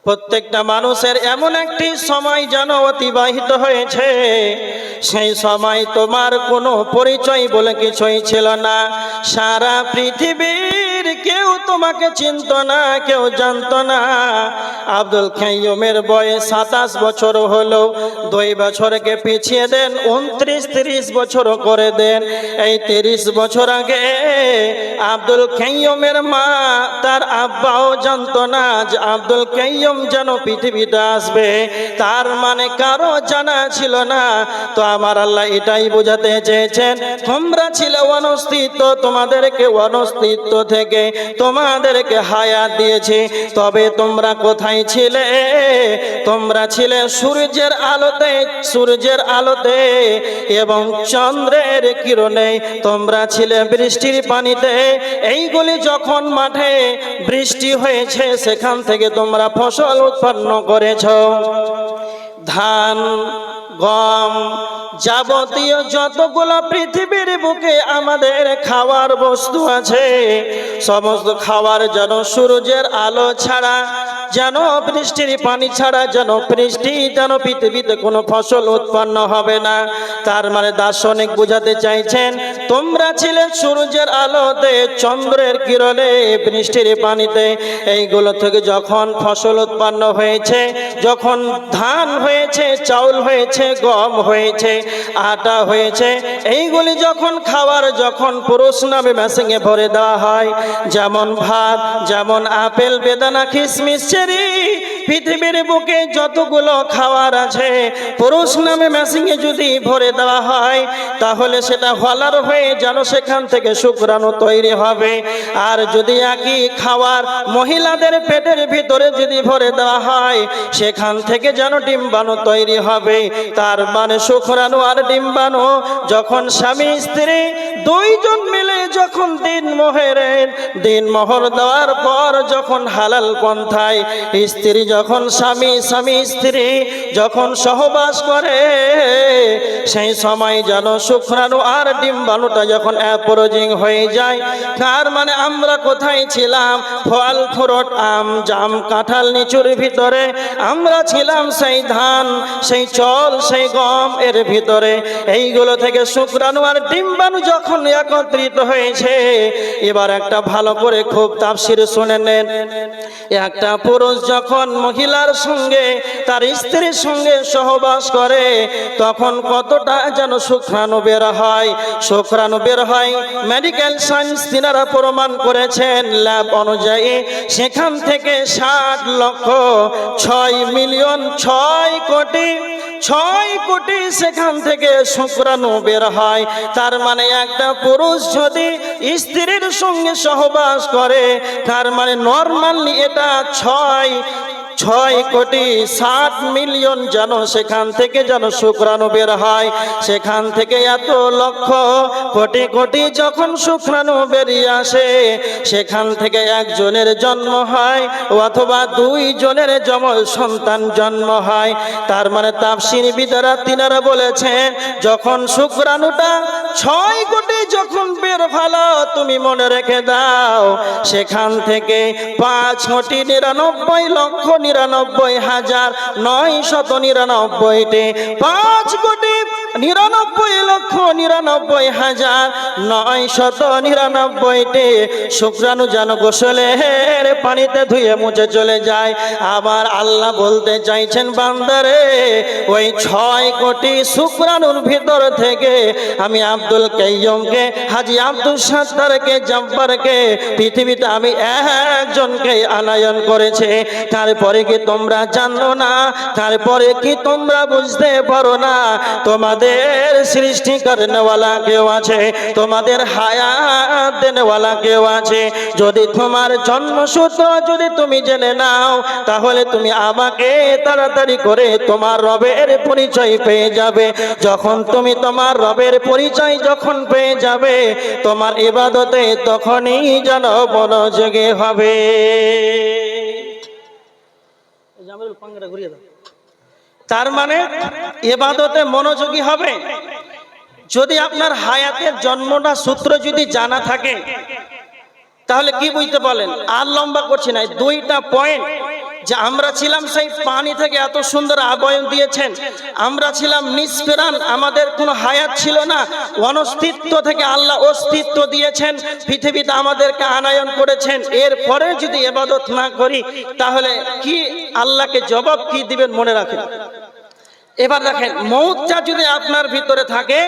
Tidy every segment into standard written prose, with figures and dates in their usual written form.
প্রত্যেকটা মানুষের এমন একটি সময় যেন অতিবাহিত হয়েছে, সেই সময় তোমার কোনো পরিচয় বলে কিছুই ছিল না। সারা পৃথিবীর কেউ তোমাকে চিনত না, কেউ জানতো না। আব্দুল কাইয়ুমের বয়স 27 বছর হলো। 2 বছরকে পিছিয়ে দেন, 29-30 বছর করে দেন। এই 30 বছর আগে আব্দুল কাইয়ুমের মা, তার আব্বাও জানতো না যে আব্দুল কাইয়ুম যেন পৃথিবীতে আসবে। তার মানে কারো জানা ছিল না। তো আমার আল্লাহ এটাই বোঝাতে চেয়েছেন, তোমরা ছিলে অনস্তিত্ব, তোমাদেরকে অনস্তিত্ব থেকে তোমাদেরকে হায়াত দিয়েছে। তবে তোমরা কোথায় ছিলে? তোমরা ছিলে সূর্যের আলোতে, সূর্যের আলোতে এবং চন্দ্রের কিরণে। তোমরা ছিলে বৃষ্টির পানিতে। এইগুলি যখন মাঠে বৃষ্টি হয়েছে, সেখান থেকে তোমরা ফসল উৎপন্ন করেছ। ধান, গম, যাবতীয় যতগুলো পৃথিবীর বুকে আমাদের খাওয়ার বস্তু আছে, সমস্ত খাওয়ার যেন সূর্যের আলো ছাড়া, যেন বৃষ্টির পানি ছাড়া, যেন পৃথিবীতে কোনো ফসল উৎপন্ন হবে না। তার মানে দার্শনিক বোঝাতে চাইছেন, তোমরা ছিলে সূর্যের আলোতে, চন্দ্রের কিরণে, বৃষ্টির পানিতে। এইগুলো থেকে যখন ফসল উৎপন্ন হয়েছে, যখন ধান হয়েছে, চাউল হয়েছে, গম হয়েছে, আটা হয়েছে, এইগুলি যখন খাওয়ার, যখন পুরুষ নামে মেশিনে ভরে দেওয়া হয়, যেমন ভাত, যেমন আপেল, বেদানা, কিশমিশ, চেরি, পৃথিবীর বুকে যতগুলো খাওয়ার আছে, পুরুষ নামে মেশিনে যদি ভরে দেওয়া হয়, তাহলে সেটা হলার হয়ে যেন সেখান থেকে শুক্রাণু তৈরি হবে। আর যদি একই খাওয়ার মহিলাদের পেটের ভিতরে যদি ভরে দেওয়া হয়, সেখান থেকে যেন ডিম্বাণু তৈরি হবে। তার মানে শুক্রাণু আর ডিম্বাণু যখন স্বামী স্ত্রী দুইজন মিলে যখন দিনমোহর দেওয়ার পর যখন হালাল পন্থায় স্ত্রী, যখন স্বামী স্ত্রী যখন সহবাস করে, সেই সময় যেন শুক্রাণু আর ডিম্বাণুটা যখন অ্যাপ্রোচিং হয়ে যায়। তার মানে আমরা কোথায় ছিলাম? ফল ফ্রুট, আম, জাম, কাঁঠাল, লিচুর ভিতরে আমরা ছিলাম, সেই ধান, সেই চাল, সেই গম এর ভিতরে। এইগুলো থেকে শুক্রাণু আর ডিম্বাণু যখন একত্রিত হয়েছে, এবার একটা ভালো করে খুব তাফসীর শুনে নেন। একটা পুরুষ যখন মহিলার সঙ্গে, তার স্ত্রীর সঙ্গে সহবাস করে, তখন কতটা যেন শুক্রাণু বের হয়। শুক্রাণু বের হয়, মেডিকেল সায়েন্স তিনারা প্রমাণ করেছেন ল্যাব অনুযায়ী, সেখান থেকে 6 কোটি সেখান থেকে শুক্রাণু বের হয়। তার মানে একটা পুরুষ যদি স্ত্রীর সঙ্গে সহবাস করে, তার মানে নরমালি এটা 6,60,000,000 যেন সেখান থেকে যেন শুক্রাণু বের হয়। সেখান থেকে এত লক্ষ কোটি যখন শুক্রাণু বেরিয়ে আসে, সেখান থেকে একজনের জন্ম হয় অথবা 2 জনের সন্তান জন্ম হয়। তার মানে তাফসীরবিদেরা তিনারা বলেছেন, যখন শুক্রাণুটা 6 কোটি যখন বের হলো, তুমি মনে রেখে দাও, সেখান থেকে 5,99,99,999টি 5,99,99,999টি শুক্রাণু যেন গোসলের পানিতে ধুয়ে মুছে চলে যায়। আবার আল্লাহ বলতে চাইছেন, বান্দারে, ওই 6 কোটি শুক্রাণুর ভিতর থেকে আমি আব্দুল কাইয়ুমকে, হাজী আব্দুল সাত্তারকে, জব্বারকে পৃথিবীতে আমি একজনকে আনয়ন করেছে। তারপরে কি তোমরা জানো না? তারপরে কি তোমরা বুঝতে পারো না? তোমাদের সৃষ্টি করনেওয়ালা কেউ আছে, তোমাদের হায়াত দেনেওয়ালা কেউ আছে। যদি তোমার জন্মসূত্র যদি তুমি জেনে নাও, তাহলে তুমি আমাকে তাড়াতাড়ি করে তোমার রবের পরিচয় পেয়ে যাবে। যখন তুমি তোমার রবের পরিচয় যখন পেয়ে যাবে, তোমার ইবাদতে তখনই যেন মনোযোগী হবে। তার মানে ইবাদতে মনোযোগী হবে। যদি আপনার হায়াতের জন্মটা সূত্র যদি জানা থাকে, তাহলে কি বুঝতে পারলেন? আর লম্বা করছি না, 2টা পয়েন্ট যে আমরা ছিলাম সেই পানি থেকে এত সুন্দর আবয়ন দিয়েছেন, আমরা ছিলাম নিষ্প্রাণ, আমাদের কোনো হায়াত ছিল না, অনস্তিত্ব থেকে আল্লাহ অস্তিত্ব দিয়েছেন, পৃথিবীতে আমাদেরকে আনায়ন করেছেন, এরপরে যদি ইবাদত না করি তাহলে কি আল্লাহকে জবাব কি দিবেন মনে রাখেন। এবার দেখেন, মৌতটা যদি আপনার ভিতরে থাকে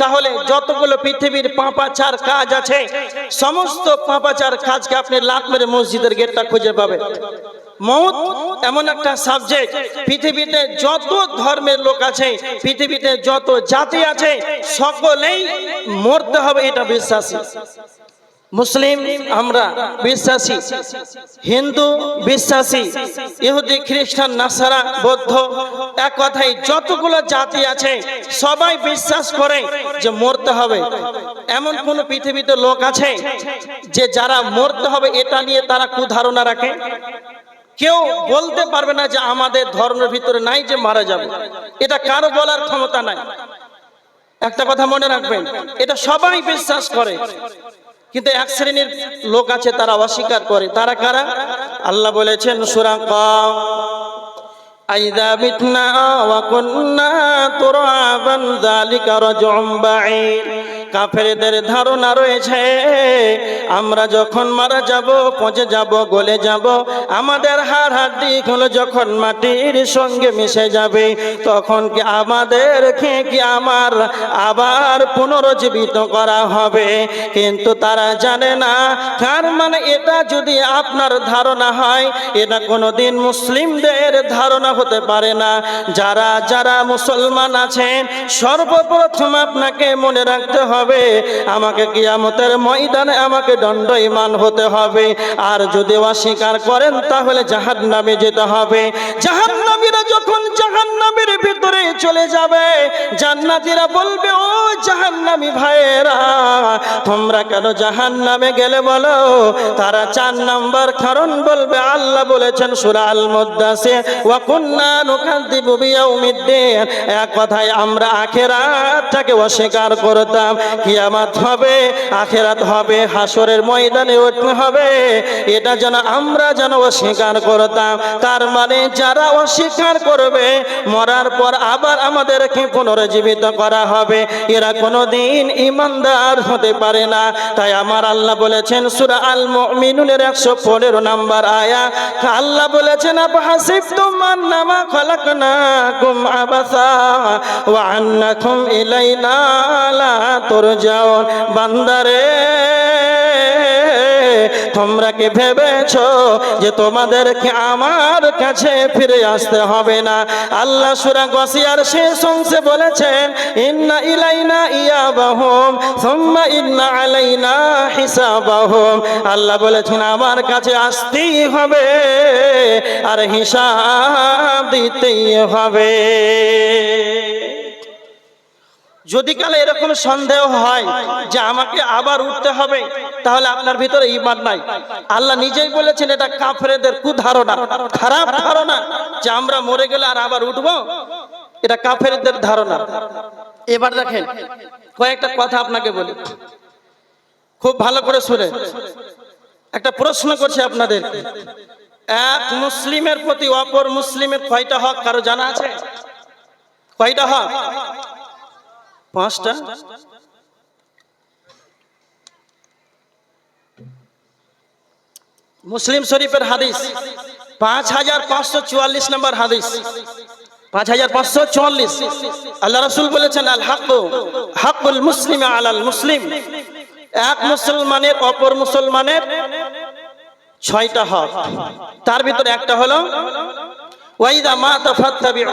তাহলে যতগুলো পৃথিবীর পাপাচার কাজ আছে সমস্ত পাপাচার কাজকে আপনি লাত মেরে মসজিদের গেটটা খুঁজে পাবেন। মৌত এমন একটা সাবজেক্ট, পৃথিবীতে যত ধর্মের লোক আছে, পৃথিবীতে যত জাতি আছে, সকলেই মরতে হবে এটা বিশ্বাসী। মুসলিম আমরা বিশ্বাসী, হিন্দু বিশ্বাসী, ইহুদি খ্রিস্টান নাসারা বৌদ্ধ, এক কথায় যতগুলো জাতি আছে সবাই বিশ্বাস করে যে মরতে হবে। এমন কোন পৃথিবীতে লোক আছে যে যারা মরতে হবে এটা নিয়ে তারা কুধারণা রাখে? কেউ বলতে পারবে না যে আমাদের ধর্মের ভিতরে নাই যে মারা যাবে, এটা কারো বলার ক্ষমতা নাই। একটা কথা মনে রাখবেন, এটা সবাই বিশ্বাস করে, কিন্তু এক শ্রেণীর লোক আছে তারা অস্বীকার করে। তারা কারা? আল্লাহ বলেছেন সূরা কাফ, আইযা মিতনা ওয়া কুন্না তুরাবান যালিকা রাজউম বাঈদ। কাফেরদের ধারণা রয়েছে আমরা যখন মারা যাব, পচে যাব, গলে যাব, আমাদের হাড় হাড্ডি গুলো যখন মাটির সঙ্গে মিশে যাবে তখন কি আমাদেরকে কি আমার আবার পুনরুজ্জীবিত করা হবে। কিন্তু তারা জানে না, কার মানে এটা যদি আপনার ধারণা হয় এটা কোনোদিন মুসলিমদের ধারণা হতে পারে না। যারা যারা মুসলমান আছেন সর্বপ্রথম আপনাকে মনে রাখতে হবে আমাকে কিয়ামতের ময়দানে আমাকে দণ্ডায়মান হতে হবে। আর যদি অস্বীকার করেন তাহলে জাহান্নামে যেতে হবে। জাহান্নামীরা যখন জাহান্নামের ভিতরে চলে যাবে জান্নাতীরা বলবে, ও জাহান্নামী ভাইয়েরা তোমরা কেন জাহান্নামে গেলে বলো? তারা 4 নাম্বার কারণ বলবে। আল্লাহ বলেছেন সূরা আল মুদ্দাসির, ওয়া কুন্না নুকাযযিবু বিয়াউমিদ্দিন। এক কথায় আমরা আখিরাতটাকে অস্বীকার করতাম। কিয়ামত হবে, আখিরাত হবে, হাসরের ময়দানে উঠতে হবে, এটা যেন আমরা যেন অস্বীকার করতাম। তার মানে যারা অস্বীকার করবে মরার পর আবার আমাদেরকে পুনরুজ্জীবিত করা হবে, এরা কোনোদিন ঈমানদার হতে পারে না। তাই আমার আল্লাহ বলেছেন সূরা আল মুমিনুনের 115 নম্বর আয়াত, আল্লাহ বলেছেন আফহাসিবতুম আন্নামা খালাকনাকুম আবাসা ওয়া আন্নাকুম ইলাইনা লা তুরজাউন। বান্দারে তোমরা কি ভেবেছো যে তোমাদেরকে আমার কাছে ফিরে আসতে হবে না? আল্লাহ সূরা গাসিয়ার শেষ অংশে বলেছেন, ইন্না ইলাইনা ইয়াবাহুম সুম্মা ইন্না আলাইনা হিসাবাহুম। আল্লাহ বলেছেন আমার কাছে আসতেই হবে আর হিসাব দিতেই হবে। যদি কালে এরকম সন্দেহ হয় যে আমাকে আবার উঠতে হবে তাহলে আপনার ভিতরে ঈমান নাই। আল্লাহ নিজেই বলেছেন এটা কাফেরদের কুধারণা, খারাপ ধারণা যে আমরা মরে গেলে আর আবার উঠবো, এটা কাফেরদের ধারণা। এবার দেখেন কয়েকটা কথা আপনাকে বলি, খুব ভালো করে শুনে। একটা প্রশ্ন করছি আপনাদের, এক মুসলিমের প্রতি অপর মুসলিমের কয়টা হক কারো জানা আছে? কয়টা হক? 5টা। মুসলিম শরীফের হাদিস 5544 নম্বর হাদিস, 5544। আল্লাহ রাসূল বলেছেন আল হাক্কু হাক্কুল মুসলিমি আলাল মুসলিম। এক মুসলমানের অপর মুসলমানের 6টা হক, তার ভিতরে একটা হলো ওয়াইদা মাতা ফাত্তাবিউ,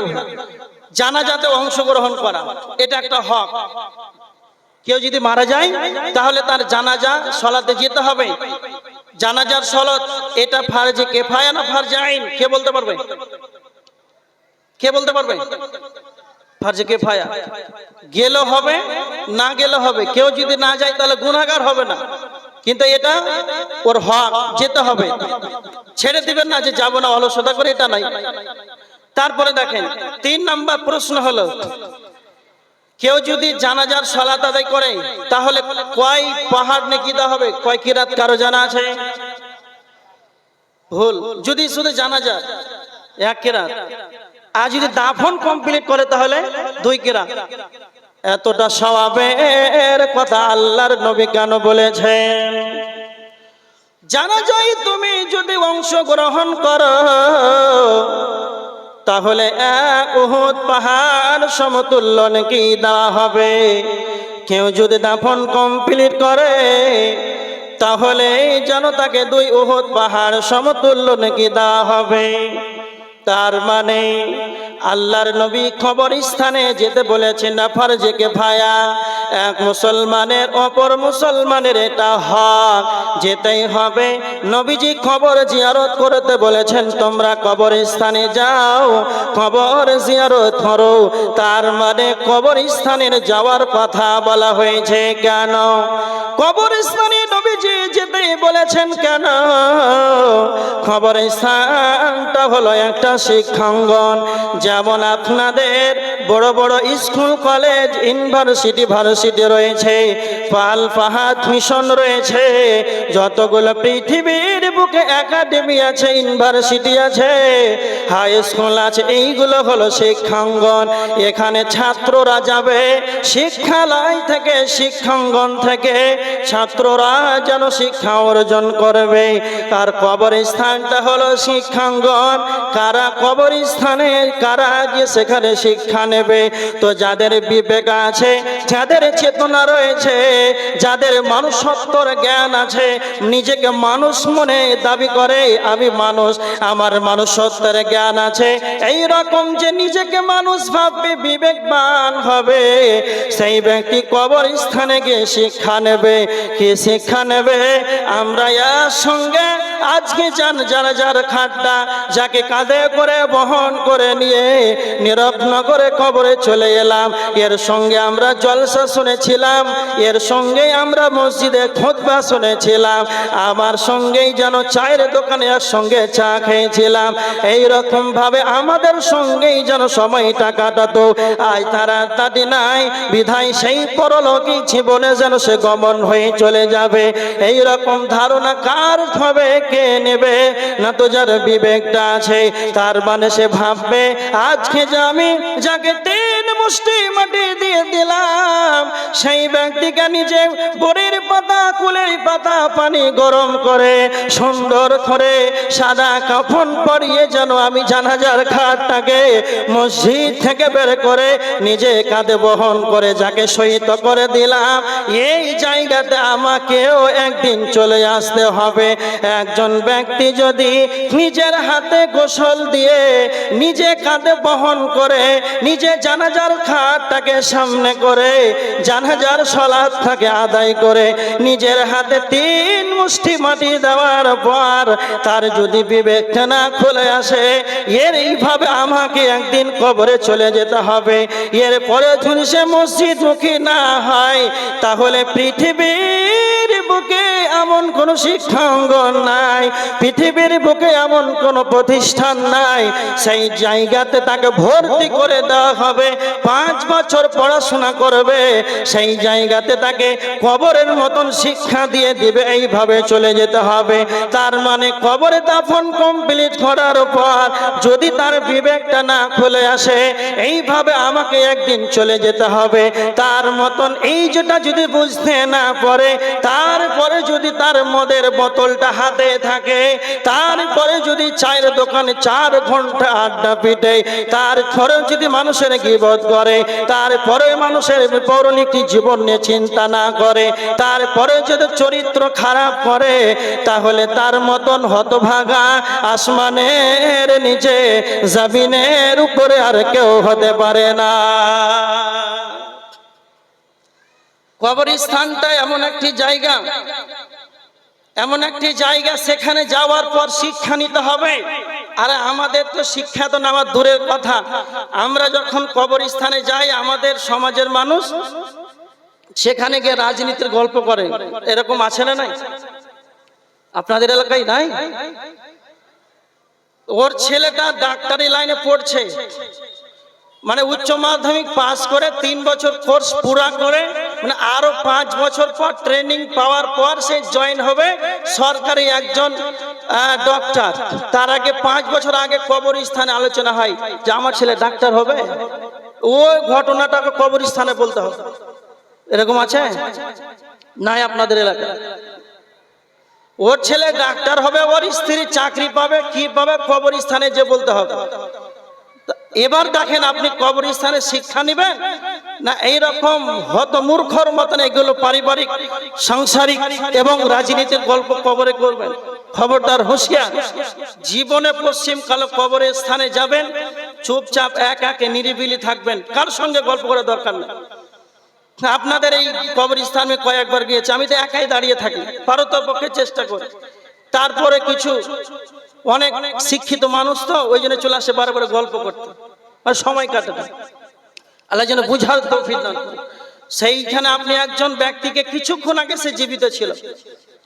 জানাজাতে অংশগ্রহণ করা, এটা একটা হক। কেউ যদি মারা যায় তাহলে তার জানাজা সালাতে যেতে হবে। জানাজার সালাত এটা ফরজে কিফায়া না ফরজে আইন? কে বলতে পারবে? কে বলতে পারবে? ফরজে কিফায়া। গেলে হবে না গেলে হবে, কেউ যদি না যায় তাহলে গুনাহগার হবে না, কিন্তু এটা ওর হক, যেতে হবে। ছেড়ে দিবেন না যে যাব না অলসতা করে, এটা নাই। তারপরে দেখেন 3 নাম্বার প্রশ্ন হলো, কেউ যদি জানাজার সালাত আদায় করে তাহলে কয় পাহাড় নেকি দেওয়া হবে? কয় কিরাত কারো জানা আছে? ভুল। যদি শুধু জানাজা এক কেরাত, আর যদি দাফন কমপ্লিট করে তাহলে 2 কেরাত। এতটা সওয়াবের কথা আল্লাহর নবী কেন বলেছেন? জানাজায় তুমি যদি অংশগ্রহণ করো তাহলে এক উহুদ পাহাড় সমতুল্য নাকি দেওয়া হবে। কেউ যদি দাফন কমপ্লিট করে তাহলে যেন তাকে 2 উহুদ পাহাড় সমতুল্য নাকি দেওয়া হবে। তার মানে আল্লাহর নবী কবরস্থানে যেতে বলেছেন না ফরজে কিফায়া। এক মুসলমানের অপর মুসলমানের এটা হক, যেতেই হবে। নবীজি কবর জিয়ারত করতে বলেছেন, তোমরা কবরস্থানে যাও, কবর জিয়ারত করো। তার মানে কবরস্থানের যাওয়ার কথা বলা হয়েছে কেন? কবরস্থানে নবীজি যেতেই বলেছেন কেন? কবরস্থানটা হলো একটা শিক্ষাঙ্গন। যেমন আপনাদের বড় বড় স্কুল, কলেজ, ইউনিভার্সিটি, ভার্সিটি রয়েছে, পাল ফাহাদ মিশন রয়েছে, যতগুলো পৃথিবীর বুকে একাডেমি আছে, ইউনিভার্সিটি আছে, হাই স্কুল আছে, এইগুলো হলো শিক্ষাঙ্গন। এখানে ছাত্ররা যাবে শিক্ষালয় থেকে, শিক্ষাঙ্গন থেকে ছাত্ররা যেন শিক্ষা অর্জন করবে। আর কবরস্থানটা হলো শিক্ষাঙ্গন। কারা কবরস্থানে কারা গিয়ে সেখানে শিক্ষা নেবে? তো যাদের বিবেক আছে, যাদের চেতনা রয়েছে, যাদের মানুষত্বর জ্ঞান আছে, নিজেকে মানুষ মনে দাবি করে আমি মানুষ, আমার মানুষত্বের জ্ঞান আছে, এই রকম যে নিজেকে মানুষ ভাববে, বিবেকবান হবে, সেই ব্যক্তি কবরস্থানে গিয়ে শিক্ষা নেবে। কি শিক্ষা নেবে? আমরা এর সঙ্গে আজকে যার খাটটা যাকে কাঁধে করে বহন করে নিয়ে নীরবনগরে কবরে চলে এলাম, এর সঙ্গে আমরা জলসা শুনেছিলাম, এর সঙ্গেই আমরা মসজিদে খুতবা শুনেছিলাম, আমার সঙ্গেই যেন চায়ের দোকানে এর সঙ্গে চা খেয়েছিলাম। এই রকম ভাবে আমাদের সঙ্গেই যেন সময়টা কাটাতো। আজ তাড়াতাড়ি নাই বিধায় সেই পরলোকী জীবনে যেন সে গমন হয়ে চলে যাবে। এই রকম ধারণা কার হবে? কে নেবে? না তো যার বিবেকটা আছে। তার মানে সে ভাববে আজকে যে আমি যাকে 3 মুষ্টি মাটি দিয়ে দিলাম, সেই ব্যক্তিকে নিজে বড়ির পাতা, কুলের পাতা পানি গরম করে সুন্দর করে সাদা কাফন পরিয়ে যেন আমি জানাজার খাটটাকে মসজিদ থেকে বের করে নিজে কাঁধে বহন করে যাকে শহীদ করে দিলাম, এই জায়গাতে আমাকেও একদিন চলে আসতে হবে। একজন ব্যক্তি যদি নিজের হাতে গোসল দিয়ে নিজে কাঁধে বহন করে নিজে জানাজার খাটটাকে সামনে করে জানাজার সালাতটাকে আদায় করে নিজের হাতে 3 মুষ্টি মাটি দেওয়ার পর তার যদি বিবেকটা না খুলে আসে, এর এইভাবে আমাকে একদিন কবরে চলে যেতে হবে, এরপরে যদি সে মসজিদমুখী না হয়, তাহলে পৃথিবীর বুকে এমন কোন শিক্ষাঙ্গন নাই, পৃথিবীর বুকে এমন কোন প্রতিষ্ঠান নাই, সেই জায়গাতে তাকে ভর্তি করে দেওয়া হবে। 5 বছর পড়াশোনা করবে, সেই জায়গাতে তাকে কবরের মতন শিক্ষা দিয়ে দিবে। এইভাবে চলে যেতে হবে। তার মানে কবরে দাফন কমপ্লিট করার পর যদি তার বিবেকটা না খুলে আসে, এইভাবে আমাকে একদিন চলে যেতে হবে, তার মতন এই যেটা যদি বুঝতে না পারে, তারপরে যদি তার মদের বোতলটা হাতে থাকে, তারপরে যদি চায়ের দোকানে 4 ঘন্টা আড্ডা পিটে, তারপরে যদি মানুষের গীবত করে, তারপরে মানুষের পৌরাণিক জীবন নিয়ে চিন্তা না করে, তারপরে যদি চরিত্র খারাপ করে, তাহলে তার মতন হতভাগা আসমানের নিচে জমিনের উপরে আর কেউ হতে পারে না। কবরস্থানটা এমন একটি জায়গা, এমন একটি জায়গা, সেখানে যাওয়ার পর শিক্ষা নিতে হবে। আর আমাদের তো শিক্ষা তো নেওয়ার দূরের কথা, আমরা যখন কবরস্থানে যাই আমাদের সমাজের মানুষ সেখানে গিয়ে রাজনীতির গল্প করে, এরকম আছে না নাই? আপনাদের এলাকায় নাই? ওর ছেলেটা ডাক্তারি লাইনে পড়ছে, মানে উচ্চ মাধ্যমিক পাস করে 3 বছর কোর্স পুরা করে মানে আরো 5 বছর পর ট্রেনিং পাওয়ার পর সে জয়েন হবে সরকারি একজন ডক্টর। তার আগে 5 বছর আগে কবরস্থানে আলোচনা হয় যে আমার ছেলে ডাক্তার হবে, ওই ঘটনাটাকে কবরস্থানে বলতে হবে। এরকম আছে নাই আপনাদের এলাকায়? ওর ছেলে ডাক্তার হবে, ওর স্ত্রী চাকরি পাবে, কি পাবে কবরস্থানে যে বলতে হবে। এবার দেখেন আপনি কবরস্থানে শিক্ষা নেবেন না এইরকম হতমূর্খর মতন এগুলো পারিবারিক সাংসারিক এবং রাজনীতির গল্প কবরে করবেন? খবরদার, হুঁশিয়ার। জীবনে পশ্চিম কালো কবরের স্থানে যাবেন, চুপচাপ একে নিরিবিলি থাকবেন, কার সঙ্গে গল্প করার দরকার নেই। আপনাদের এই কবরস্থানে কয়েকবার গিয়েছে, আমি তো একাই দাঁড়িয়ে থাকি, পারতপক্ষে চেষ্টা করি। তারপরে কিছু অনেক শিক্ষিত মানুষ তো ওই জন্য চলে আসে বারবার গল্প করতে আর সময় কাটাতে। আল্লাহ যেন বুঝার তৌফিক দান করেন। সেইখানে আপনি একজন ব্যক্তিকে কিছুক্ষণ আগে সে জীবিত ছিল,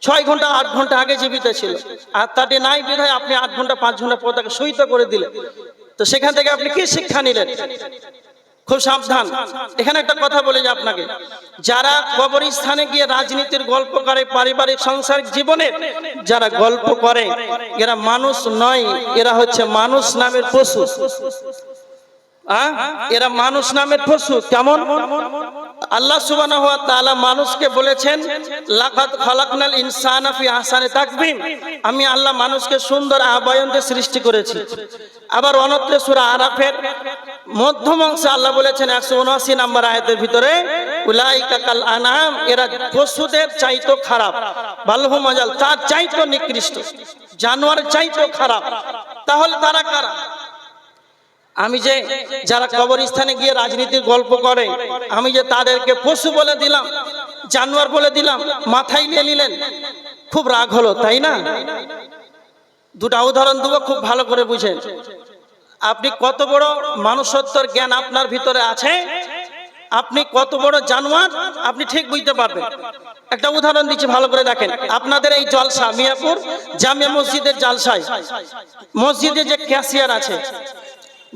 6 ঘন্টা 8 ঘন্টা আগে জীবিত ছিল, আর তাতে নাই বিধায় আপনি 8 ঘন্টা 5 ঘন্টা পর তাকে শহীদ করে দিলেন। তো সেখান থেকে আপনি কি শিক্ষা নিলেন? খুব সাবধান। এখানে একটা কথা বলে যে আপনাকে, যারা কবরস্থানে গিয়ে রাজনীতির গল্প করে, পারিবারিক সাংসারিক জীবনের যারা গল্প করে, এরা মানুষ নয়, এরা হচ্ছে মানুষ নামের পশু। এরা মানুষ নামের পশু। কেমন? আল্লাহ সুবহানাহু ওয়া তাআলা মানুষকে বলেছেন লাকাদ খালাকনাল ইনসানা ফি আহসানি তাকবীম, আমি আল্লাহ মানুষকে সুন্দর আবয়ন দিয়ে সৃষ্টি করেছি। আবার অন্যত্র সূরা আরাফের মধ্যম অংশে আল্লাহ বলেছেন 179 নম্বর আয়াতের ভিতরে, উলাইকা কাল আনাম, এরা পশুদের চাইতো খারাপ, বালহুম আযাল, তার চাইতো নিকৃষ্ট, জানোয়ার চাইতো খারাপ। তাহলে তারা কারা? আমি যে যারা কবরস্থানে গিয়ে রাজনীতির গল্প করে, আমি যে তাদেরকে পশু বলে দিলাম, জানোয়ার বলে দিলাম, মাথায় নিয়ে নিলেন, খুব রাগ হলো, তাই না? দুটা উদাহরণ দেবো, খুব ভালো করে বুঝেন। আপনি কত বড় মানুষত্বর জ্ঞান আপনার ভিতরে আছে, আপনি কত বড় জানোয়ার আপনি ঠিক বুঝতে পারবেন। একটা উদাহরণ দিচ্ছি, ভালো করে দেখেন। আপনাদের এই জলসা মিয়াপুর জামিয়া মসজিদের জলসায় মসজিদে যে ক্যাশিয়ার আছে,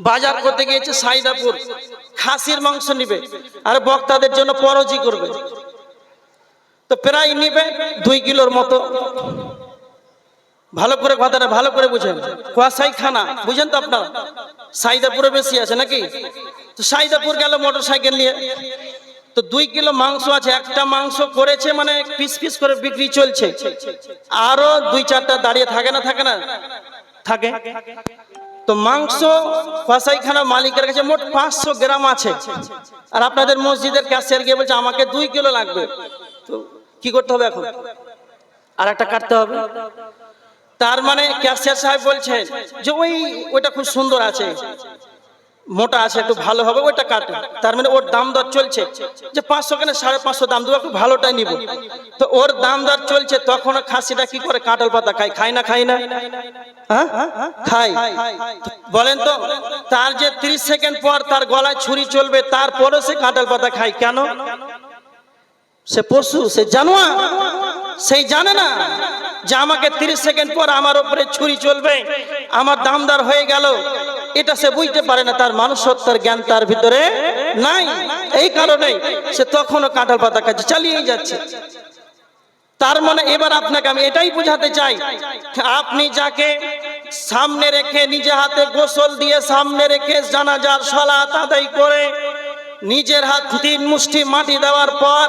বাজার করতে গিয়েছে সাইদাপুর, খাসির মাংস নিবে আর বক্তাদের জন্য পরজি করবে। তো প্রায় নিবে 2 কিলোর মতো। ভালো করে কথাটা ভালো করে বুঝেন, কোয়াশাই খানা বুঝেন তো আপনারা? সাইদাপুরে বেশি আছে নাকি? তো সাইদাপুর গেল মোটর সাইকেল নিয়ে, তো 2 কিলো মাংস আছে, একটা মাংস করেছে মানে পিস পিস করে বিক্রি চলছে, আরো 2-4টা দাঁড়িয়ে থাকে না থাকে না থাকে। তো মাংস কসাইখানা মালিকের কাছে মোট 500 গ্রাম আছে, আর আপনাদের মসজিদের ক্যাশিয়ার গিয়ে বলছে আমাকে 2 কিলো লাগবে। তো কি করতে হবে এখন? আর একটা কাটতে হবে। তার মানে ক্যাশিয়ার সাহেব বলছেন যে ওইটা খুব সুন্দর আছে, মোটা আছে, একটু ভালো হবে, ওইটা কাটে। তার মানে ওর দাম দর চলছে যে 500 কেন 550 দাম দেবো, একটু ভালোটাই নিব। তো ওর দাম দর চলছে, তখন খাসিটা কি করে? কাঁঠাল পাতা খায়, খায় না খায় না? হ্যাঁ খায়। বলেন তো, তার যে 30 সেকেন্ড পর তার গলায় ছুরি চলবে, তারপরে সে কাঁঠাল পাতা খায় কেন? সে পশু, সে জানোয়ার, সেই জানে না যে আমাকে 30 সেকেন্ড পর আমার উপরে ছুরি চলবে, আমার দামদার হয়ে গেল, এটা সে বুঝতে পারে না। তার মানুষত্বের জ্ঞান তার ভিতরে নাই, এই কারণে সে তখনও কাঁঠাল পাতা খাচ্ছে, চালিয়েই যাচ্ছে। তার মানে এবার আপনাকে আমি এটাই বুঝাতে চাই, আপনি যাকে সামনে রেখে নিজে হাতে গোসল দিয়ে সামনে রেখে জানাজার সালাত আদায় করে নিজের হাত 3 মুষ্টি মাটি দেওয়ার পর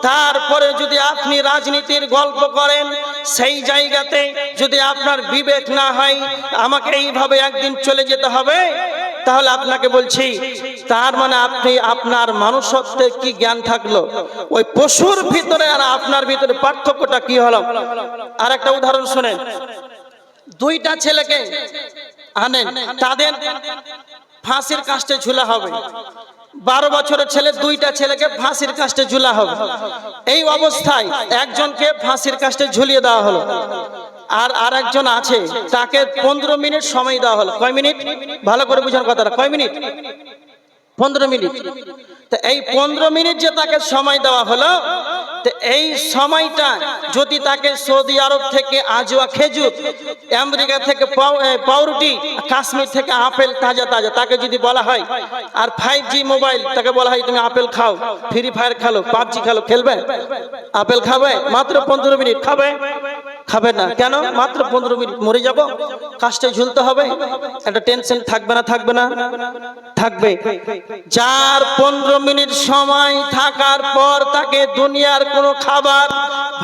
তারপরে যদি আপনি রাজনীতির গল্প করেন, সেই জায়গাতে যদি আপনার বিবেক না হয় আমাকে এইভাবে একদিন চলে যেতে হবে, তাহলে আপনাকে বলছি, তার মানে আপনি আপনার মানুষত্বের কি জ্ঞান থাকলো? ওই পশুর ভিতরে আর আপনার ভিতরে পার্থক্যটা কি হলো? আর একটা উদাহরণ শুনেন। 2টা ছেলেকে আনেন, তাদের ফাঁসির কাস্টে ঝুলা হবে। 12 বছরের ছেলে, 2টা ছেলেকে ফাঁসির কাস্টে ঝুলা হবে। এই অবস্থায় একজনকে ফাঁসির কাস্টে ঝুলিয়ে দেওয়া হলো, আর আরেকজন আছে তাকে 15 মিনিট সময় দেওয়া হলো। কয় মিনিট? ভালো করে বুঝার কথাটা, কয় মিনিট? 15 মিনিট। তো এই 15 মিনিট যে তাকে সময় দেওয়া হলো, তো এই সময়টা যদি তাকে সৌদি আরব থেকে আজওয়া খেজুর, আমেরিকা থেকে পাউরুটি, কাশ্মীর থেকে আপেল তাজা তাজা তাকে যদি বলা হয়, আর 5G মোবাইল তাকে বলা হয় তুমি আপেল খাও, ফ্রি ফায়ার খেলো, পাবজি খেলো, খেলবে? আপেল খাবে? মাত্র 15 মিনিট খাবে? খাবে না। কেন? মাত্র 15 মিনিট, মরে যাব, কাজটা ঝুলতে হবে, একটা টেনশন থাকবে না? থাকবে না? থাকবে। যার 15 মিনিট সময় থাকার পর তাকে দুনিয়ার কোনো খাবার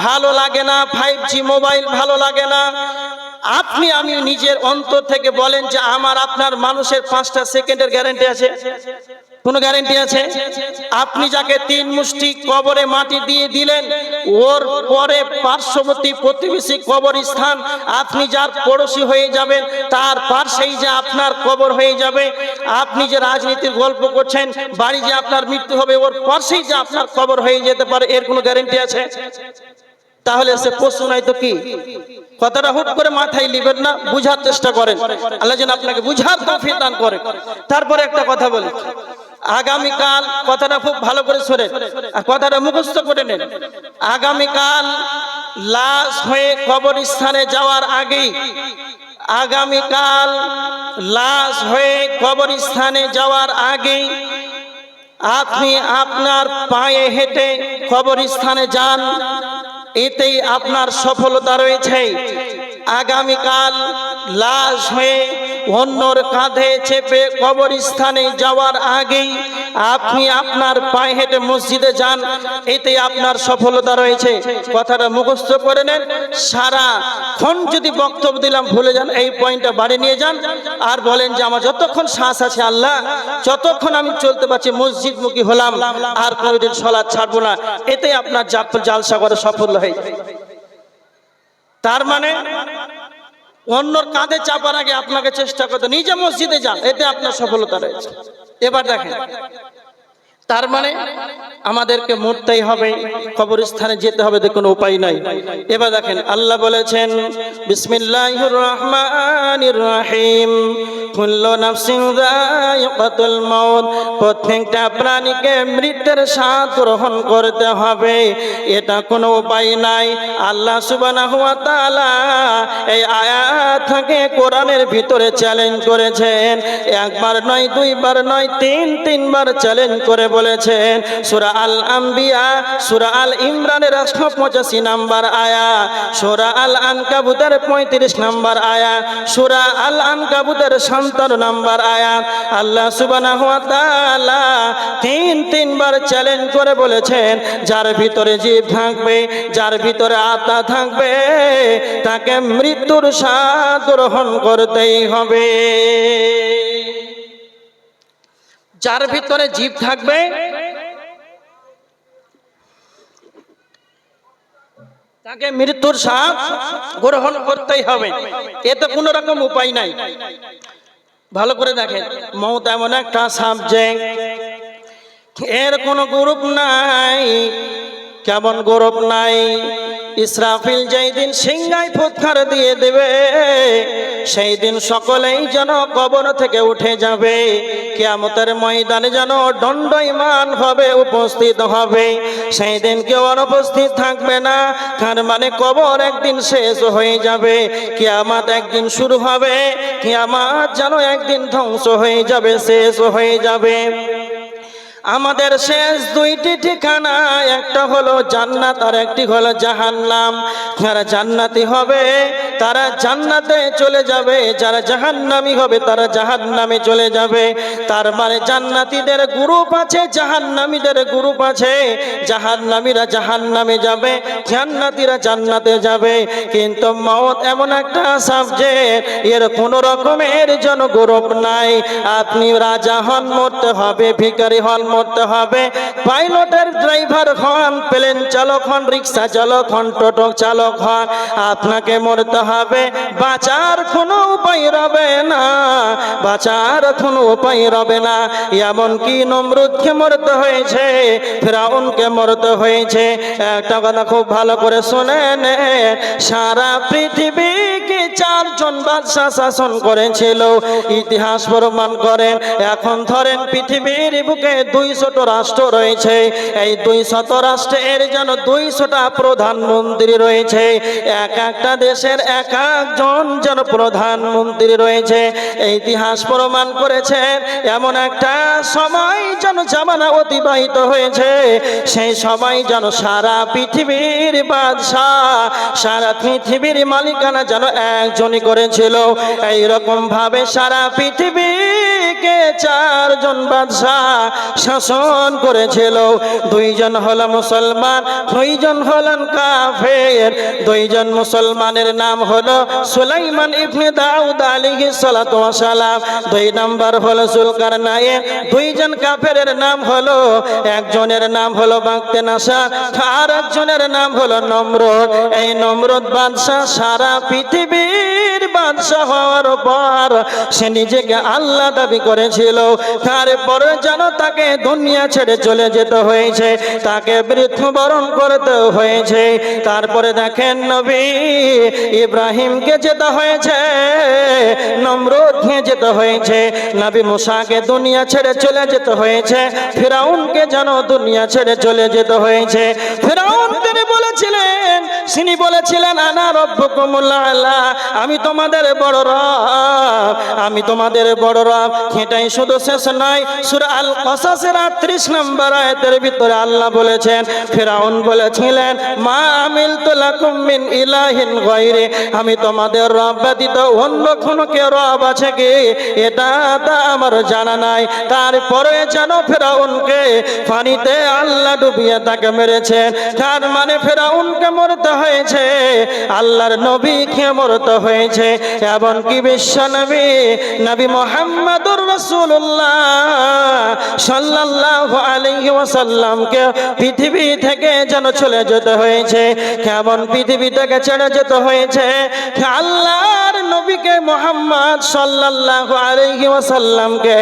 ভালো লাগে না, 5G মোবাইল ভালো লাগে না, আপনি আমি নিজের অন্তর থেকে বলেন যে আমার আপনার মানুষের 5টা সেকেন্ডের গ্যারান্টি আছে? কোনো গ্যারান্টি আছে? আপনি যাকে 3 মুষ্টি কবরে মাটি দিয়ে দিলেন, ওর পরে পার্শ্ববর্তী প্রতিবেশী কবরস্থান, আপনি যার পড়োশী হয়ে যাবেন তার পাশেই যে আপনার কবর হয়ে যাবে। আপনি যে রাজনীতির গল্প করছেন, বাড়ি যে আপনার মৃত্যু হবে ওর পাশেই যে আপনার কবর হয়ে যেতে পারে, এর কোনো গ্যারান্টি আছে? তাহলে সে প্রশ্ন নাই তো কি? কথাটা হুট করে মাথায় নেবেন না, বুঝার চেষ্টা করেন, আল্লাহ যেন আপনাকে বুঝার তৌফিক দান করে। তারপরে একটা কথা বলি, আগামীকাল, কথাটা খুব ভালো করে শোনেন আর কথাটা মুখস্থ করে নেন। আগামীকাল লাশ হয়ে কবরস্থানে যাওয়ার আগেই, আগামীকাল লাশ হয়ে কবরস্থানে যাওয়ার আগেই আপনি আপনার পায়ে হেঁটে কবরস্থানে যান, এতেই আপনার সফলতা রয়েছে। আগামীকাল লাশ হয়ে অন্যর কাঁধে চেপে কবরস্থানে যাওয়ার আগেই আপনি আপনার পায়ে হেঁটে মসজিদে যান, এতে আপনার সফলতা রয়েছে। কথাটা মুখস্থ করে নেন। সারাক্ষণ যদি বক্তব্য দিলাম ভুলে যান, এই পয়েন্টটা বাড়ি নিয়ে যান আর বলেন যে আমার যতক্ষণ শ্বাস আছে আল্লাহ, যতক্ষণ আমি চলতে পারছি মসজিদমুখী হলাম, আর কোনোদিন সালাত ছাড়বো না, এতে আপনার জালসা করে সফল হয়ে যায়। তার মানে অন্যর কাঁধে চাপার আগে আপনাকে চেষ্টা করতে নিজে মসজিদে যান, এতে আপনার সফলতা রয়েছে। এবার দেখেন, তার মানে আমাদেরকে মরতেই হবে, কবরস্থানে যেতে হবে, কোনো উপায় নাই। এবার দেখেন আল্লাহ বলেছেন বিসমিল্লাহির রহমানির রহিম, কুল্লু নাফসিন যায়িকাতুল মাউত, প্রত্যেকটা প্রাণীকে মৃত্যুর স্বাদ গ্রহণ করতে হবে, এটা কোনো উপায় নাই। আল্লাহ সুবহানাহু ওয়া তাআলা এই আয়াত থেকে কোরআনের ভিতরে চ্যালেঞ্জ করেছেন, একবার নয়, দুইবার নয়, তিনবার চ্যালেঞ্জ করে বলেছেন। সূরা আল আম্বিয়া, সূরা আল ইমরানের 185 নম্বর আয়াত, সূরা আল আনকাবুতের 35 নম্বর আয়াত, সূরা আল আনকাবুতের 57 নম্বর আয়াত। আল্লাহ সুবহানাহু ওয়া তাআলা তিনবার চ্যালেঞ্জ করে বলেছেন, যার ভিতরে জীব থাকবে, যার ভিতরে আত্মা থাকবে, তাকে মৃত্যুর স্বাদ গ্রহণ করতেই হবে। যার ভিতরে জীব থাকবে, তাকে মৃত্যুর স্বাদ গ্রহণ করতেই হবে, এতে কোনো রকম উপায় নাই। ভালো করে দেখেন, মওত এমন একটা সাবজেক্ট, এর কোনো গ্রুপ নাই। কেমন গ্রুপ নাই? ইসরাফিল যেই দিন সিংহায় ফুৎকার দিয়ে দেবে, সেই দিন সকলেই যেন কবর থেকে উঠে যাবে, কিয়ামতের ময়দানে যেন দণ্ডায়মান হবে, উপস্থিত হবে। সেই দিন কেউ অনুপস্থিত থাকবে না। তার মানে কবর একদিন শেষ হয়ে যাবে, কিয়ামত একদিন শুরু হবে, কিয়ামত যেন একদিন ধ্বংস হয়ে যাবে, শেষ হয়ে যাবে। আমাদের শেষ দুইটি ঠিকানা, একটা হলো জান্নাত আর একটি হলো জাহান্নাম। যারা জান্নাতি হবে তারা জান্নাতে চলে যাবে, যারা জাহান্নামী হবে তারা জাহান্নামে চলে যাবে। তার মানে জান্নাতীদের গ্রুপ আছে, জাহান্নামীদের গ্রুপ আছে। জাহান্নামীরা জাহান্নামে যাবে, জান্নাতীরা জান্নাতে যাবে। কিন্তু মওত এমন একটা সাবজেক্ট, এর কোনো রকমের যেন গ্রুপ নাই। আপনি রাজা হন, মরতে হবে, ভিখারি হন, মরতে হবে, পাইলটের ড্রাইভার হন, প্লেন চালক হন, রিক্সা চালক হন, টোটো চালক হন, আপনাকে মরতে হবে। বাঁচার কোনো উপায় রবে না, বাঁচার কোনো উপায় রবে না। এমনকি নমরুদকে মরতে হয়েছে, ফিরাউনকে মরতে হয়েছে। একটা কথা খুব ভালো করে শোনেন, সারা পৃথিবীকে চারজন বাদশা শাসন করেছিল। ইতিহাস প্রমাণ করেন এখন ধরেন পৃথিবীর বুকে 200টা রাষ্ট্র রয়েছে। এই 200 রাষ্ট্রের যেন 200টা প্রধানমন্ত্রী রয়েছে। এক একটা দেশের এক একজন যেন প্রধানমন্ত্রী রয়েছে। ইতিহাস প্রমাণ করেছে এমন একটা সময় যেন জামানা অতিবাহিত হয়েছে, সেই সময় যেন সারা পৃথিবীর বাদশাহ, সারা পৃথিবীর মালিকানা যেন একজনই করেছিল। এইরকম ভাবে সারা পৃথিবীকে চারজন বাদশাহ শাসন করেছিল। দুইজন হলো মুসলমান, দুইজন হলেন কাফের। দুইজন মুসলমানের নাম হলো সুলাইমান ইবনে দাউদ আলাইহিস সালাতু ওয়াস সালাম। দুই নাম্বার হলো জুলকারনাইন। দুইজন কাফেরের নাম হলো, একজনের নাম হলো বাগতেনাশার, আর একজনের নাম হলো নমরুদ। এই নমরুদ বাদশাহ সারা পৃথিবীর বাদশাহ হওয়ার পর সে নিজেকে আল্লাহ দাবি করেছিল। তারপরে যেন তাকে দুনিয়া ছেড়ে চলে যেতে হয়েছে, তাকে মৃত্যুবরণ করতে হয়েছে। তারপরে দেখেন নবী ইব্রাহিমকে যেতে হয়েছে, নমরুদকে যেতে হয়েছে, নবী মুসাকে দুনিয়া ছেড়ে চলে যেতে হয়েছে, ফিরাউনকে যেন দুনিয়া ছেড়ে চলে যেতে হয়েছে। ফিরাউন তিনি বলেছিলেন আনা রব্বুকুমুল আলা, আমি তোমাদের বড় রব, আমি তোমাদের বড় রব। এটাই শুধু শেষ নয়, সূরা আল কসাসের 38 নম্বর আয়াতের ভিতরে আল্লাহ বলেছেন, ফিরাউন বলেছিলেন মা আমিলতু লাকুম মিন ইলাহিন গায়রি, আমি তোমাদের রব ব্যতীত অন্য কোনো কেউ রব আছে কি এটা আমার জানা নাই। তারপরে যেন ফিরাউনকে পানিতে আল্লাহ ডুবিয়ে তাকে মেরেছেন। তার মানে ফিরাউনকে মরতে হয়েছে, আল্লাহর নবীকে মরতে হয়েছে। এমনকি বিশ্ব নবী নবী মুহাম্মদুর রাসূলুল্লাহ সাল্লাল্লাহু আলাইহি ওয়াসাল্লামকে পৃথিবী থেকে যেন চলে যেতে হয়েছে। কেমন পৃথিবী থেকে ছেড়ে যেতে হয়েছে? আল্লাহর নবীকে মুহাম্মদ সাল্লাল্লাহু আলাইহি ওয়াসাল্লামকে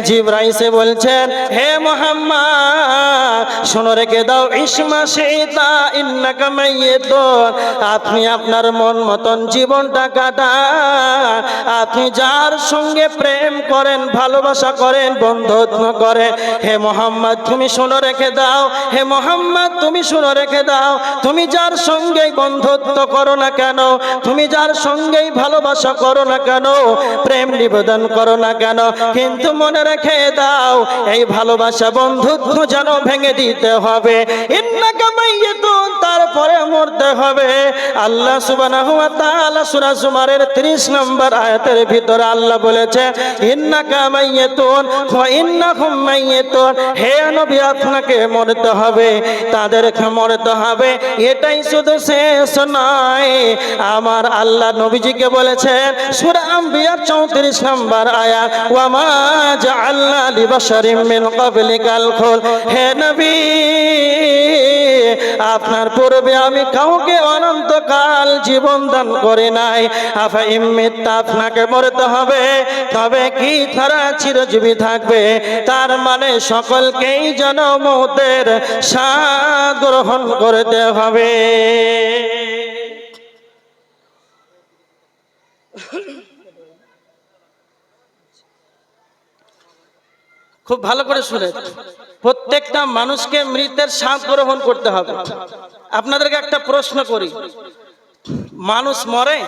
জিবরাইল এসে বলছেন, হে মুহাম্মদ শোনো রেখে দাও, ইসমা শীতা ইন্নাকা মাইয়িতুন, আপনি আপনার মন মতন জীবনটা কাটান। আপনি যার সঙ্গে প্রেম করেন, ভালোবাসা করেন, বন্ধুত্ব করেন, হে মুহাম্মদ তুমি শুনে রেখে দাও, হে মুহাম্মদ তুমি শুনে রেখে দাও, তুমি যার সঙ্গেই বন্ধুত্ব করো না কেন, তুমি যার সঙ্গেই ভালোবাসা করো না কেন, প্রেম নিবেদন করো না কেন, কিন্তু মনে রেখে দাও এই ভালোবাসা বন্ধুত্ব যেন ভেঙে দিতে হবে। ইন্নাকা মাইয়িতুন, তারপরে মরতে হবে। আল্লাহ সুবহানাহু ওয়া তাআলা সূরা জুমারের 30 নম্বর আয়াতের ভিতরে আল্লাহ বলেছে ইন্নাকা মাইয়িতুন ওয়া ইন্নাহুম মাইয়িতুন, হে নবী আপনাকে মরতে হবে, তাদেরকে মরতে হবে। এটাই শুধু শেষ নয়, আমার আল্লাহ নবীজিকে বলেছেন সূরা আম্বিয়া 34 নম্বর আয়াত, ওয়া মা জাআলনা লিবাশারিম মিন ক্বাবলিকাল খুলদ, হে নবী আপনার পূর্বে আমি কাউকে অনন্তকাল জীবন দান করি নাই। আফা ইম্মিতা, আপনাকে মরতে হবে, তবে কি তারা চিরজীবী থাকবে? তার মানে সকলকেই যেন মওতের স্বাদ গ্রহণ করতে হবে। খুব ভালো করে শুনে, প্রত্যেকটা মানুষকে মৃতের স্বাদ গ্রহণ করতে হবে। আপনাদেরকে একটা প্রশ্ন করি, মানুষ মরে?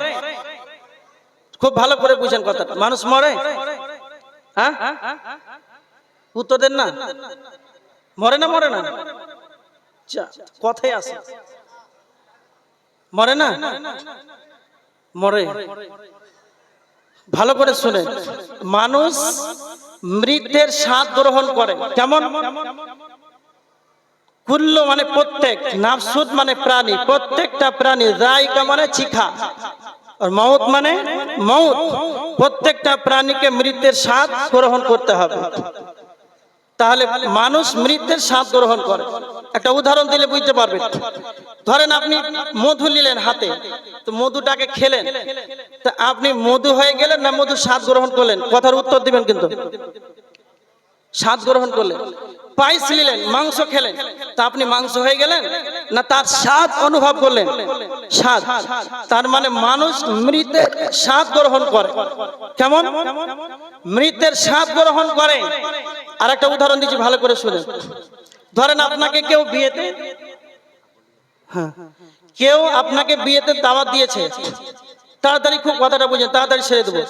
খুব ভালো করে বুঝেন কথাটা, মানুষ মরে? হ্যাঁ, উত্তর দেন না। মরে না? মরে না? কথাই আছে, মরে না? মরে। ভালো করে শুনে, মানুষ মৃতের স্বাদ গ্রহণ করে। কেমন? কুল্লু মানে প্রত্যেক, নাফসুদ মানে প্রাণী, প্রত্যেকটা প্রাণী, যায়কা মানে চিখা, আর মউত মানে মউত। প্রত্যেকটা প্রাণীকে মৃতের স্বাদ গ্রহণ করতে হবে। তাহলে মানুষ মৃতের স্বাদ গ্রহণ করে। একটা উদাহরণ দিলে বুঝতে পারবেন। ধরেন আপনি মধু নিলেন হাতে, তো মধুটাকে খেলেন, তা আপনি মধু হয়ে গেলেন না মধুর স্বাদ গ্রহণ করলেন? কথার উত্তর দিবেন কিন্তু। স্বাদ গ্রহণ করলেন, পায়েস নিলেন, মাংস খেলেন, তা আপনি মাংস হয়ে গেলেন না তার স্বাদ অনুভব করলেন? স্বাদ। তার মানে মানুষ মৃতের স্বাদ গ্রহণ করে। কেমন? মৃতের স্বাদ গ্রহণ করে। আর একটা উদাহরণ দিচ্ছি, ভালো করে শুনেন। ধরেন আপনাকে কেউ বিয়েতে, কেউ আপনাকে বিয়েতে দাওয়াত দিয়েছে, তাড়াতাড়ি খুব কথাটা বুঝেন, তাড়াতাড়ি ছেড়ে দেবো।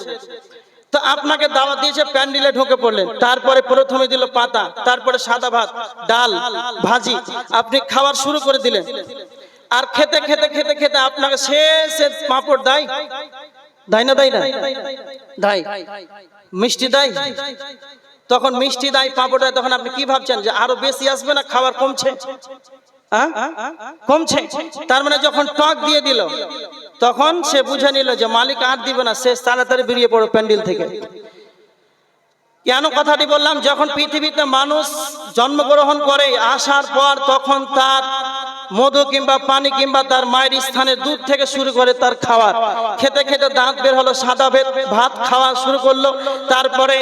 তো আপনাকে দাওয়াত দিয়েছে, প্যান্ডেলে ঢুকে পড়লেন, তারপরে প্রথমে দিল পাতা, তারপরে সাদা ভাত, ডাল, ভাজি, আপনি খাবার শুরু করে দিলেন। আর খেতে খেতে খেতে খেতে আপনাকে শেষে পাঁপড় দেয়, দেয় না দেয় না? দেয়। মিষ্টি দেয়, তখন মিষ্টি দেয়, পাঁপড় দেয়, তখন আপনি কি ভাবছেন যে আরো বেশি আসবে না, খাবার কমছে? কমছে। তার মানে যখন টক দিয়ে দিল তখন সে বুঝে নিল যে মালিক আর দিবে না, সে তাড়াতাড়ি বেরিয়ে পড়ো প্যান্ডেল থেকে। কেন কথাটি বললাম? যখন পৃথিবীতে মানুষ জন্মগ্রহণ করে, আসার পর তখন তার মধু কিংবা পানি কিংবা তার মায়ের স্থানের দুধ থেকে শুরু করে তার খাওয়ার, খেতে খেতে দাঁত বের হলো, সাদা ভাত খাওয়া শুরু করলো, তারপরে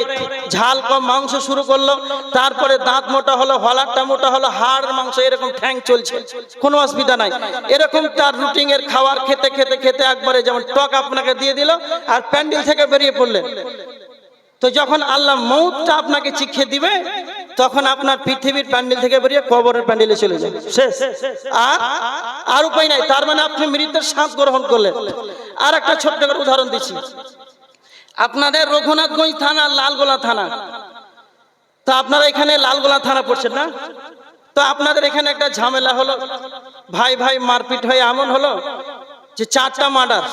ঝাল কম মাংস শুরু করলো, তারপরে দাঁত মোটা হলো, হলারটা মোটা হলো, হাড় মাংস, এরকম ঠ্যাং চলছে, কোনো অসুবিধা নাই। এরকম তার রুটিন এর খাবার খেতে খেতে খেতে একবারে যেমন টক আপনাকে দিয়ে দিল আর প্যান্ডেল থেকে বেরিয়ে পড়লেন। তো যখন আল্লাহ মউতটা আপনাকে চিখে দিবে তখন আপনার পৃথিবীর প্যান্ডেল থেকে বেরিয়ে কবরের প্যান্ডেলে চলে যাবে, শেষ। আর উপায় নাই। তার মানে আপনি মৃতের স্বাদ গ্রহণ করলেন। আর একটা ছোট্ট করে উদাহরণ দিচ্ছি। আপনাদের রঘুনাথগঞ্জ থানা, লালগোলা থানা, তো আপনারা এখানে লালগোলা থানা পড়ছেন না? তো আপনাদের এখানে একটা ঝামেলা হলো, ভাই ভাই মারপিট হয়ে এমন হলো যে 4টা মার্ডার।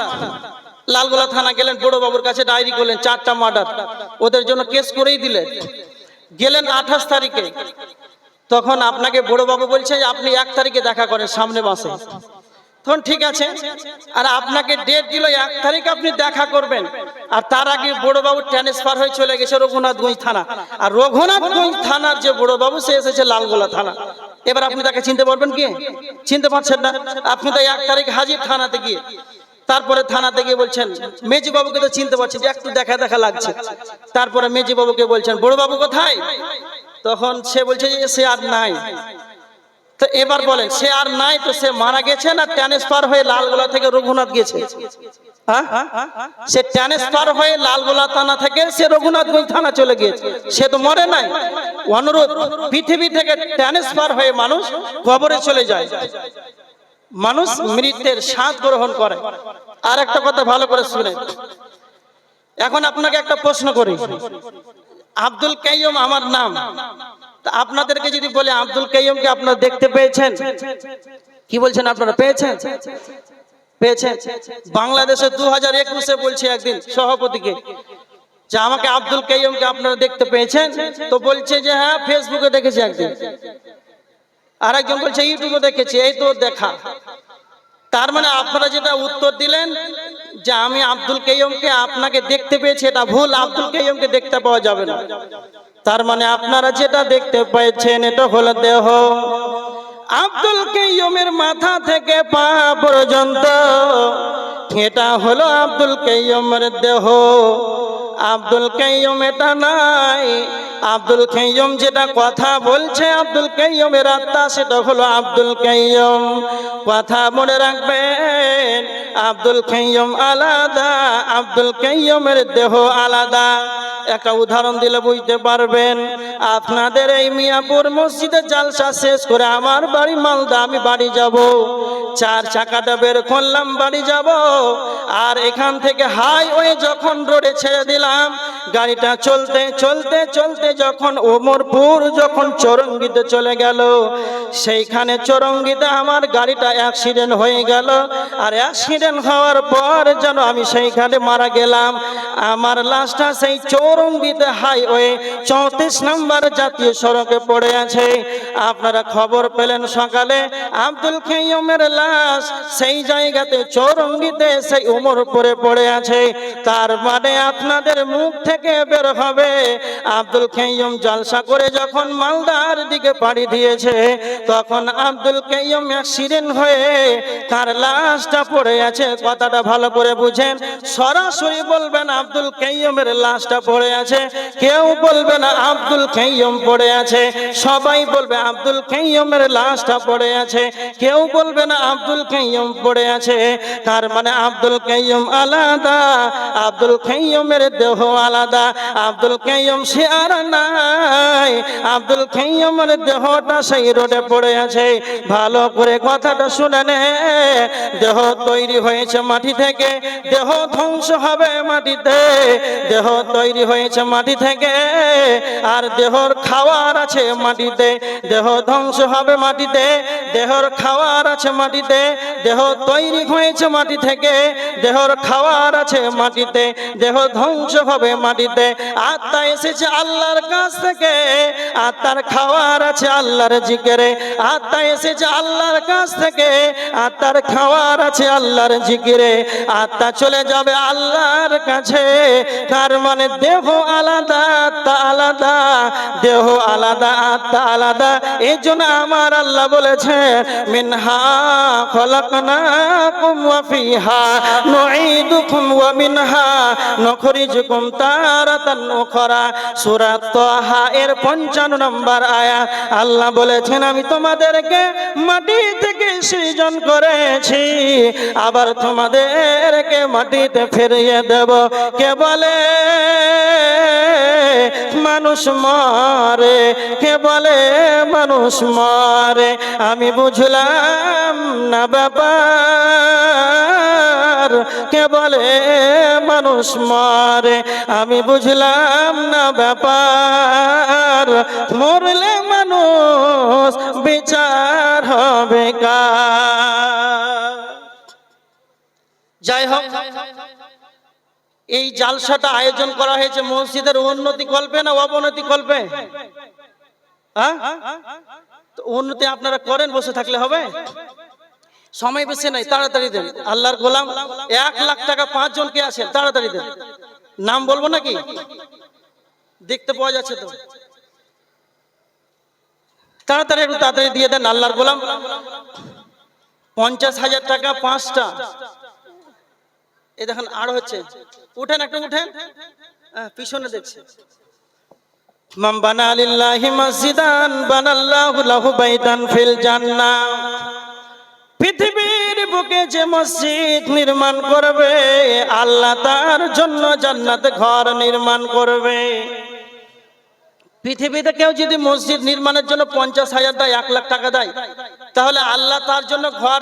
লালগোলা থানা গেলেন, বড় বাবুর কাছে ডায়েরি করলেন, 4টা মার্ডার, ওদের জন্য কেস করেই দিলেন। গেলেন 28 তারিখে, তখন আপনাকে বড় বাবু বলছে যে আপনি 1 তারিখে দেখা করেন সামনে মাসে। তখন ঠিক আছে, আর আপনাকে ডেট দিল 1 তারিখ আপনি দেখা করবেন, আর তার আগে বড় বাবু ট্রান্সফার হয়ে চলে গেছে রঘুনাথগঞ্জ থানা, আর রঘুনাথগঞ্জ থানার যে বড় বাবু সে এসেছে লালগোলা থানা। এবার আপনি তাকে চিনতে পারবেন কি? চিনতে পারছেন না। আপনি তো 1 তারিখ হাজির থানাতে গিয়ে, তারপরে থানাতে গিয়ে বলছেন মেজি বাবুকে তো চিনতে পারছেন যে একটু দেখা দেখা লাগছে, তারপরে মেজি বাবুকে বলছেন বড় বাবু কোথায়? তখন সে বলছে যে সে আর নাই। তো এবার বলেন সে আর নাই, তো সে মারা গেছে না ট্রান্সফার হয়ে লালগোলা থেকে রঘুনাথ গেছে? সে ট্রান্সফার হয়ে লালগোলা থানা থেকে সে রঘুনাথগঞ্জ থানা চলে গিয়েছে, সে তো মরে নাই। অনুরোধ, পৃথিবী থেকে ট্রান্সফার হয়ে মানুষ কবরে চলে যায়, মানুষ মৃত্যুর স্বাদ গ্রহণ করে। আর একটা কথা ভালো করে শুনে, এখন আপনাকে একটা প্রশ্ন করি, আব্দুল কাইয়ুম আমার নাম, তা আপনাদেরকে যদি বলে আব্দুল কাইয়ুমকে আপনারা দেখতে পেয়েছেন? কি বলছেন আপনারা? পেয়েছেন? পেয়েছেন? বাংলাদেশে 2021-এ বলছে একদিন সভাপতিকে যে আমাকে আব্দুল কাইয়ুমকে আপনারা দেখতে পেয়েছেন? তো বলছে যে হ্যাঁ ফেসবুকে দেখেছি একদিন। আর একজন বলছে ইউটিউবে দেখেছি। এই তো দেখা। তার মানে আপনারা যেটা উত্তর দিলেন যে আমি আব্দুল কাইয়ুমকে আপনাকে দেখতে পেয়েছি, এটা ভুল। আব্দুল কাইয়ুমকে দেখতে পাওয়া যাবে না। তার মানে আপনারা যেটা দেখতে পেয়েছেন এটা হলো দেহ। আব্দুল কাইয়ুমের মাথা থেকে পা পর্যন্ত এটা হলো আব্দুল কাইয়ুমের দেহ। আব্দুল কাইয়ুম এটা নাই। আব্দুল কাইয়ুম যেটা কথা বলছে, আব্দুল কাইয়ুমের আত্মা, সেটা হলো আব্দুল কাইয়ুম। কথা মনে রাখবেন, আব্দুল কাইয়ুম আলাদা, আব্দুল কাইয়ুমের দেহ আলাদা। একটা উদাহরণ দিলে বুঝতে পারবেন। আপনাদের এই মিয়াপুর মসজিদে জালসা শেষ করে আমার বাড়ি মালদা, আমি বাড়ি যাব, 4 চাকাটা বের করলাম, বাড়ি যাব। আর এখান থেকে হাইওয়ে যখন রোডে ছেড়ে দিলাম, গাড়িটা চলতে চলতে চলতে যখন ওমরপুর যখন চৌরঙ্গিতে চলে গেল, সেইখানে চৌরঙ্গিতে আমার গাড়িটা অ্যাক্সিডেন্ট হয়ে গেল। আর অ্যাক্সিডেন্ট হওয়ার পর যেন আমি সেইখানে মারা গেলাম। আমার লাশটা সেই চৌরঙ্গিতে হাইওয়ে 34 নম্বর জাতীয় সড়কে পড়ে আছে। আপনারা খবর পেলেন সকালে আব্দুল কাইয়ুমের লাশ সেই জায়গাতে চৌরঙ্গিতে সেই উমর পড়ে আছে। তার মানে আপনাদের মুখ থেকে বের হবে আব্দুল কাইয়ুম জলসা করে যখন মালদার দিকে পাড়ি দিয়েছে, তখন আব্দুল কাইয়ুম অ্যাক্সিডেন্ট হয়ে তার লাশটা পড়ে আছে। কথাটা ভালো করে বুঝেন, সরাসরি বলবেন আব্দুল কাইয়ুমের লাশটা পড়ে আছে, কেউ বলবে না আব্দুল কাইয়ুম পড়ে আছে, সবাই বলবে আব্দুল কাইয়ুমের লাশটা পড়ে আছে, কেউ বলবে না আব্দুল কাইয়ুম পড়ে আছে। তার মানে আব্দুল কাইয়ুম আলাদা, আব্দুল কাইয়ুমের দেহ আলাদা, আব্দুল কাইয়ুম সে আর নাই, আব্দুল কাইয়ুমের দেহটা সেই রোডে পড়ে আছে। ভালো করে কথাটা শুনে নে, দেহ তৈরি হয়েছে মাটি থেকে, দেহ ধ্বংস হবে মাটিতে, দেহ তৈরি হয়েছে মাটি থেকে, আর দেহর খাওয়ার আছে মাটিতে, দেহ ধ্বংস হবে মাটিতে, দেহর খাওয়ার আছে মাটিতে, দেহ তৈরি হয়েছে মাটি থেকে, দেহর খাওয়ার আছে মাটিতে, দেহ ধ্বংস হবে মাটিতে। আত্মা এসেছে আল্লাহর কাছ থেকে, আত্মার খাওয়ার আছে আল্লাহর জিকিরে, আত্মা এসেছে আল্লাহর কাছ থেকে, আত্মার খাওয়ার আছে আল্লাহর জিকিরে, আত্মা চলে যাবে আল্লাহর কাছে। তার মানে দেহ আলাদা আত্মা আলাদা, দেহ আলাদা আত্মা আলাদা। এই জন্য আমার আল্লাহ বলেছে মিনহা খলাকনাকুম ওয়া ফিহা নুঈদুকুম ওয়া মিনহা নুখরিজুকুম তারাতান উখরা। সূরা তাহা এর 55 নম্বর আয়াত। আল্লাহ বলেছেন আমি তোমাদেরকে মাটি থেকে সৃজন করেছি, আবার তোমাদেরকে মাটিতে ফিরিয়ে দেব। কে বলে মানুষ মরে, কে বলে মানুষ মরে, আমি বুঝলাম না ব্যাপার। কে বলে মানুষ মরে, আমি বুঝলাম না ব্যাপার। মরলে মানুষ বিচার হবে কার। যাই হোক, এই জালসাটা আয়োজন করা হয়েছে মসজিদের উন্নতি কল্পে না অবনতি কল্পে? উন্নতি আপনারা করেন, বসে থাকলে হবে? সময় বেশি নাই, তাড়াতাড়ি দেন। আল্লাহর গোলাম 1 লাখ টাকা 5 জন কে আছেন, তাড়াতাড়ি দেন। নাম বলবো নাকি? দেখতে পাওয়া যাচ্ছে তো, তাড়াতাড়ি একটু তাড়াতাড়ি দিয়ে দেন। আল্লাহর গোলাম 50,000 টাকা 5টা। এই দেখেন আর হচ্ছে, উঠেন একটু উঠেন, পিছনে দেখছে। মান বানা লিল্লাহি মসজিদান বানাল্লাহু লাহু বাইতান ফিল জান্নাহ। পৃথিবীর বুকে যে মসজিদ নির্মাণ করবে, আল্লাহ তার জন্য জান্নাতে ঘর নির্মাণ করবে। পৃথিবীতে কেউ যদি মসজিদ নির্মাণের জন্য 50,000 দেয়, 1 লাখ টাকা দেয়, তাহলে আল্লাহ তার জন্য ঘর